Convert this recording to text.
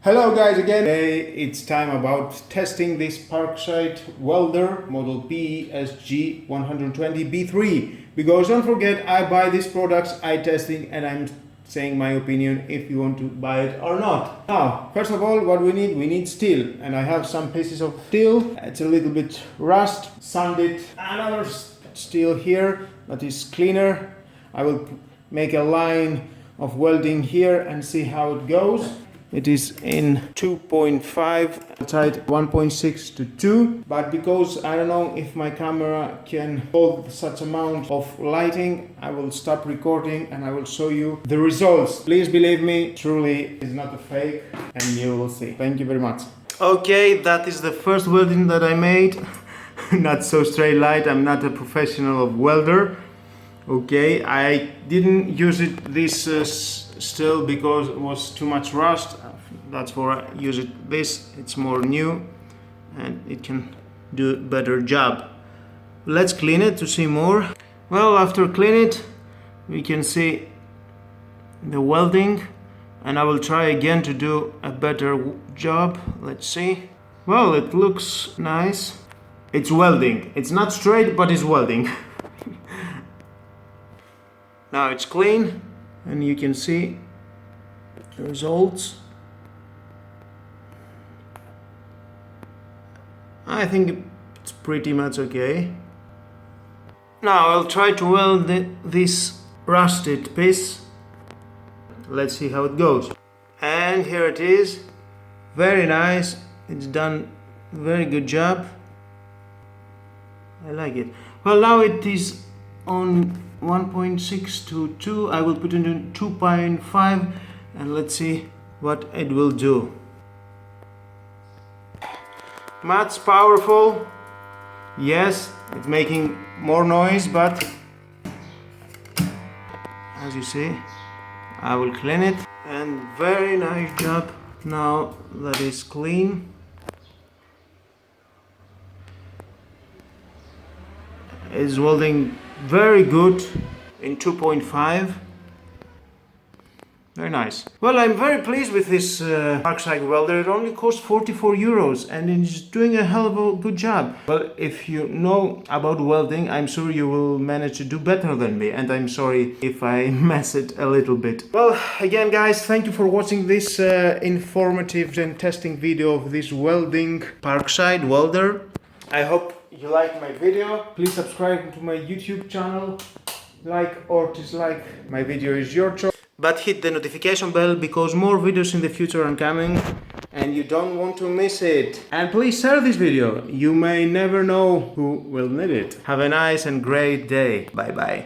Hello guys again. Today it's time about testing this Parkside Welder model PESG 120B3, because don't forget, I buy these products, I testing, and I'm saying my opinion if you want to buy it or not. Now, first of all, what we need steel, and I have some pieces of steel. It's a little bit rust, sanded. Another steel here that is cleaner. I will make a line of welding here and see how it goes. It is in 2.5, outside 1.6 to 2, but because I don't know if my camera can hold such amount of lighting, I will stop recording and I will show you the results. Please believe me, truly it's not a fake, and you will see. Thank you very much. Okay, that is the first welding that I made. Not so straight light, I'm not a professional of welder. Okay, I didn't use this still because it was too much rust. That's why I use it this. It's more new and it can do a better job. Let's clean it to see more. Well, after clean it, we can see the welding, and I will try again to do a better job. Let's see. Well, it looks nice. It's welding. It's not straight, but it's welding. Now it's clean and you can see the results. I think it's pretty much okay. Now I'll try to weld this rusted piece. Let's see how it goes. And here it is. Very nice. It's done very good job. I like it. Well, now it is on 1.6 to 2. I will put it in 2.5 and let's see what it will do. Much powerful. Yes, it's making more noise, but as you see, I will clean it, and very nice job. Now that is clean, it's welding very good in 2.5. Very nice. Well, I'm very pleased with this Parkside welder. It only costs 44 euros and it's doing a hell of a good job. Well, if you know about welding, I'm sure you will manage to do better than me, and I'm sorry if I mess it a little bit. Well, again guys, thank you for watching this informative and testing video of this welding Parkside welder. I hope you liked my video. Please subscribe to my YouTube channel. Like or dislike my video is your choice. But hit the notification bell because more videos in the future are coming and you don't want to miss it. And please share this video. You may never know who will need it. Have a nice and great day. Bye bye.